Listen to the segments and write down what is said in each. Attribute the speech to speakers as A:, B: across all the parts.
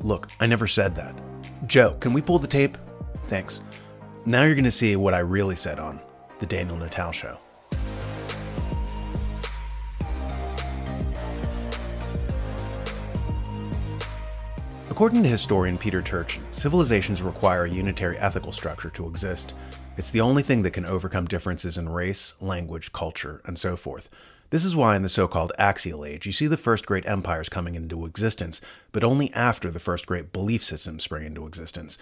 A: Look, I never said that. Joe, can we pull the tape? Thanks. Now you're going to see what I really said on The Daniel Natal Show. According to historian Peter Turchin, civilizations require a unitary ethical structure to exist. It's the only thing that can overcome differences in race, language, culture, and so forth. This is why in the so-called Axial Age, you see the first great empires coming into existence, but only after the first great belief systems spring into existence.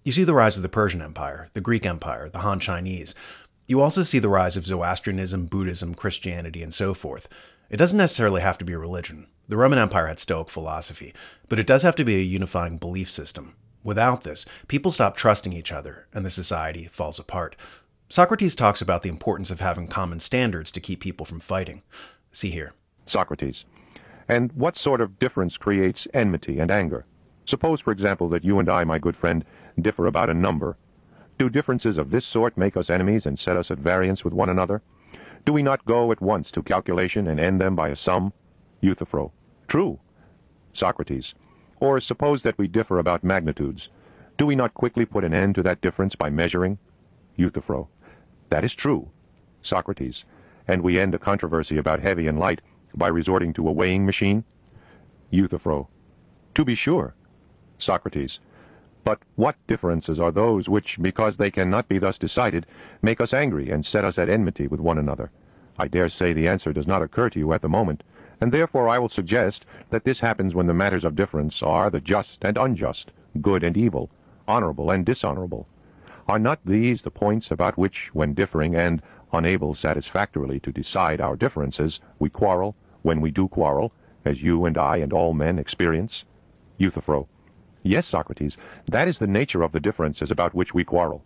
A: You see the rise of the Persian Empire, the Greek Empire, the Han Chinese. You also see the rise of Zoroastrianism, Buddhism, Christianity, and so forth. It doesn't necessarily have to be a religion. The Roman Empire had Stoic philosophy, but it does have to be a unifying belief system. Without this, people stop trusting each other, and the society falls apart. Socrates talks about the importance of having common standards to keep people from fighting. See here.
B: Socrates. And what sort of difference creates enmity and anger? Suppose, for example, that you and I, my good friend, differ about a number. Do differences of this sort make us enemies and set us at variance with one another? Do we not go at once to calculation and end them by a sum? Euthyphro. True. Socrates. Or suppose that we differ about magnitudes. Do we not quickly put an end to that difference by measuring? Euthyphro. That is true. Socrates. And we end a controversy about heavy and light by resorting to a weighing machine? Euthyphro. To be sure. Socrates. But what differences are those which, because they cannot be thus decided, make us angry and set us at enmity with one another? I dare say the answer does not occur to you at the moment, and therefore I will suggest that this happens when the matters of difference are the just and unjust, good and evil, honorable and dishonorable. Are not these the points about which, when differing and unable satisfactorily to decide our differences, we quarrel, when we do quarrel, as you and I and all men experience? Euthyphro. Yes, Socrates, that is the nature of the differences about which we quarrel.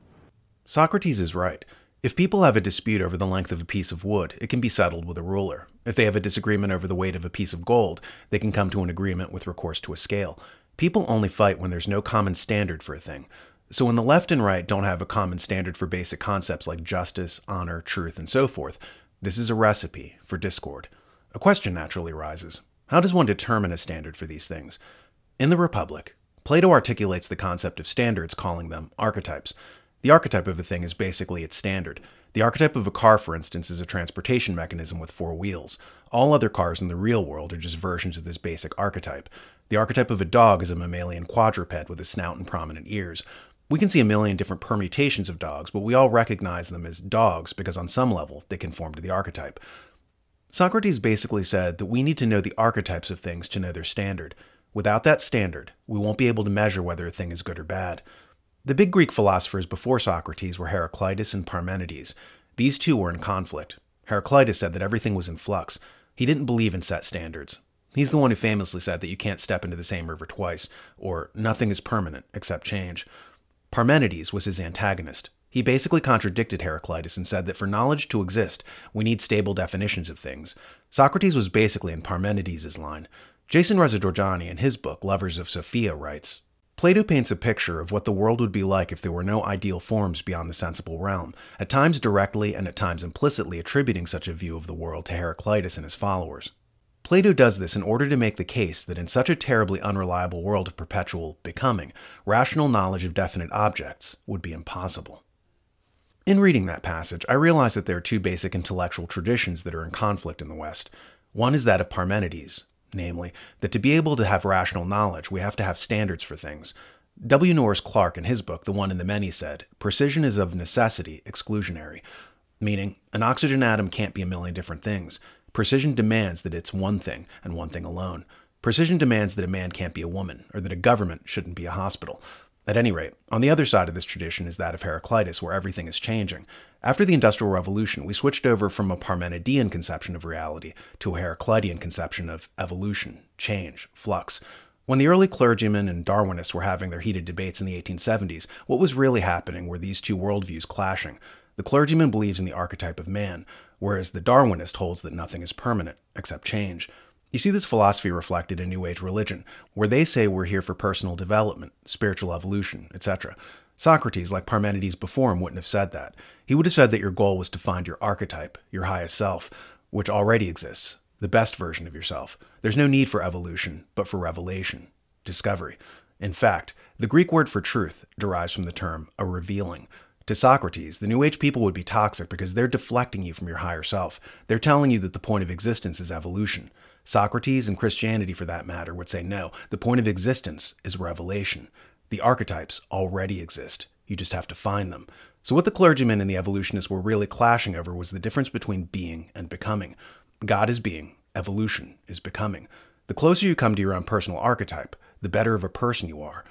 A: Socrates is right. If people have a dispute over the length of a piece of wood, it can be settled with a ruler. If they have a disagreement over the weight of a piece of gold, they can come to an agreement with recourse to a scale. People only fight when there's no common standard for a thing. So when the left and right don't have a common standard for basic concepts like justice, honor, truth, and so forth, this is a recipe for discord. A question naturally arises. How does one determine a standard for these things? In the Republic, Plato articulates the concept of standards, calling them archetypes. The archetype of a thing is basically its standard. The archetype of a car, for instance, is a transportation mechanism with 4 wheels. All other cars in the real world are just versions of this basic archetype. The archetype of a dog is a mammalian quadruped with a snout and prominent ears. We can see a million different permutations of dogs, but we all recognize them as dogs because on some level they conform to the archetype. Socrates basically said that we need to know the archetypes of things to know their standard. Without that standard, we won't be able to measure whether a thing is good or bad. The big Greek philosophers before Socrates were Heraclitus and Parmenides. These two were in conflict. Heraclitus said that everything was in flux. He didn't believe in set standards. He's the one who famously said that you can't step into the same river twice, or nothing is permanent except change. Parmenides was his antagonist. He basically contradicted Heraclitus and said that for knowledge to exist, we need stable definitions of things. Socrates was basically in Parmenides' line. Jason Rezadorjani, in his book Lovers of Sophia, writes, Plato paints a picture of what the world would be like if there were no ideal forms beyond the sensible realm, at times directly and at times implicitly attributing such a view of the world to Heraclitus and his followers. Plato does this in order to make the case that in such a terribly unreliable world of perpetual becoming, rational knowledge of definite objects would be impossible. In reading that passage, I realize that there are 2 basic intellectual traditions that are in conflict in the West. One is that of Parmenides, namely, that to be able to have rational knowledge, we have to have standards for things. W. Norris Clark, in his book The One and the Many, said, precision is of necessity exclusionary, meaning an oxygen atom can't be a million different things. Precision demands that it's one thing, and one thing alone. Precision demands that a man can't be a woman, or that a government shouldn't be a hospital. At any rate, on the other side of this tradition is that of Heraclitus, where everything is changing. After the Industrial Revolution, we switched over from a Parmenidean conception of reality to a Heraclitean conception of evolution, change, flux. When the early clergymen and Darwinists were having their heated debates in the 1870s, what was really happening were these 2 worldviews clashing. The clergyman believes in the archetype of man, whereas the Darwinist holds that nothing is permanent, except change. You see this philosophy reflected in New Age religion, where they say we're here for personal development, spiritual evolution, etc. Socrates, like Parmenides before him, wouldn't have said that. He would have said that your goal was to find your archetype, your highest self, which already exists, the best version of yourself. There's no need for evolution, but for revelation, discovery. In fact, the Greek word for truth derives from the term a revealing. To Socrates, the New Age people would be toxic because they're deflecting you from your higher self. They're telling you that the point of existence is evolution. Socrates, and Christianity for that matter, would say no, the point of existence is revelation. The archetypes already exist. You just have to find them. So what the clergymen and the evolutionists were really clashing over was the difference between being and becoming. God is being, evolution is becoming. The closer you come to your own personal archetype, the better of a person you are.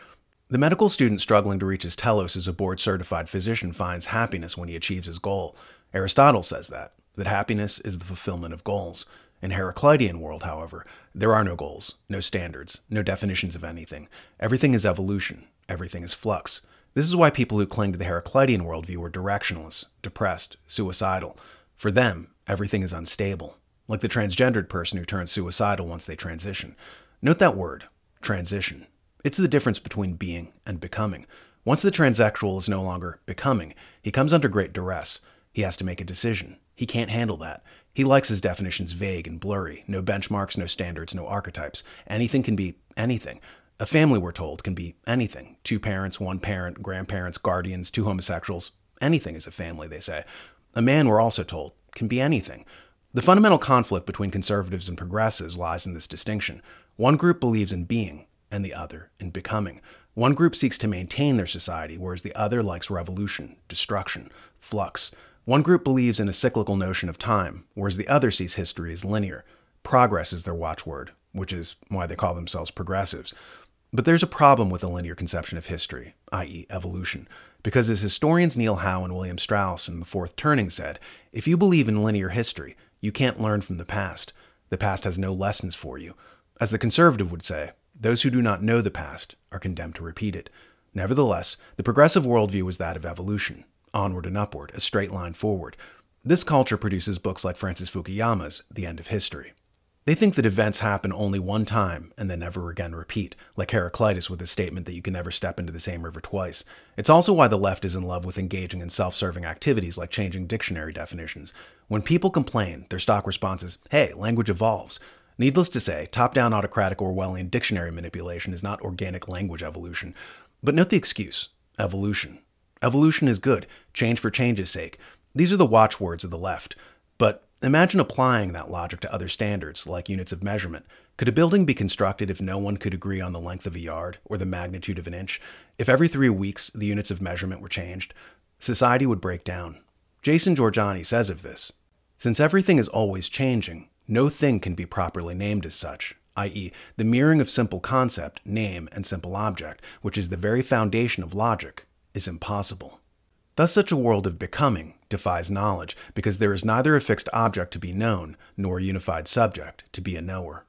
A: The medical student struggling to reach his telos as a board-certified physician finds happiness when he achieves his goal. Aristotle says that happiness is the fulfillment of goals. In Heraclitean world, however, there are no goals, no standards, no definitions of anything. Everything is evolution. Everything is flux. This is why people who cling to the Heraclitean worldview are directionless, depressed, suicidal. For them, everything is unstable, like the transgendered person who turns suicidal once they transition. Note that word, transition. It's the difference between being and becoming. Once the transsexual is no longer becoming, he comes under great duress. He has to make a decision. He can't handle that. He likes his definitions vague and blurry. No benchmarks, no standards, no archetypes. Anything can be anything. A family, we're told, can be anything. 2 parents, 1 parent, grandparents, guardians, 2 homosexuals. Anything is a family, they say. A man, we're also told, can be anything. The fundamental conflict between conservatives and progressives lies in this distinction. One group believes in being, and the other in becoming. One group seeks to maintain their society, whereas the other likes revolution, destruction, flux. One group believes in a cyclical notion of time, whereas the other sees history as linear. Progress is their watchword, which is why they call themselves progressives. But there's a problem with a linear conception of history, i.e. evolution, because as historians Neil Howe and William Strauss in The Fourth Turning said, if you believe in linear history, you can't learn from the past. The past has no lessons for you. As the conservative would say, those who do not know the past are condemned to repeat it. Nevertheless, the progressive worldview is that of evolution, onward and upward, a straight line forward. This culture produces books like Francis Fukuyama's The End of History. They think that events happen only one time and then never again repeat, like Heraclitus with his statement that you can never step into the same river twice. It's also why the left is in love with engaging in self-serving activities like changing dictionary definitions. When people complain, their stock response is, hey, language evolves. Needless to say, top-down autocratic Orwellian dictionary manipulation is not organic language evolution. But note the excuse, evolution. Evolution is good, change for change's sake. These are the watchwords of the left. But imagine applying that logic to other standards, like units of measurement. Could a building be constructed if no one could agree on the length of a yard or the magnitude of an inch? If every 3 weeks the units of measurement were changed, society would break down. Jason Giorgiani says of this, since everything is always changing, no thing can be properly named as such, i.e., the mirroring of simple concept, name, and simple object, which is the very foundation of logic, is impossible. Thus such a world of becoming defies knowledge, because there is neither a fixed object to be known, nor a unified subject to be a knower.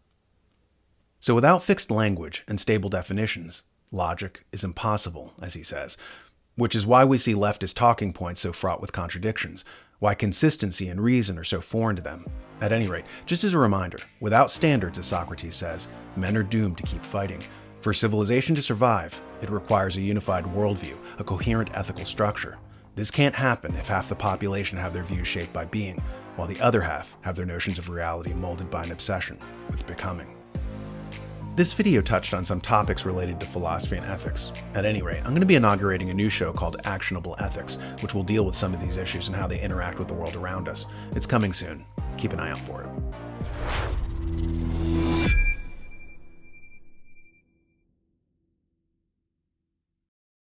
A: So without fixed language and stable definitions, logic is impossible, as he says, which is why we see leftist talking points so fraught with contradictions, why consistency and reason are so foreign to them. At any rate, just as a reminder, without standards, as Socrates says, men are doomed to keep fighting. For civilization to survive, it requires a unified worldview, a coherent ethical structure. This can't happen if half the population have their views shaped by being, while the other half have their notions of reality molded by an obsession with becoming. This video touched on some topics related to philosophy and ethics. At any rate, I'm going to be inaugurating a new show called Actionable Ethics, which will deal with some of these issues and how they interact with the world around us. It's coming soon. Keep an eye out for it.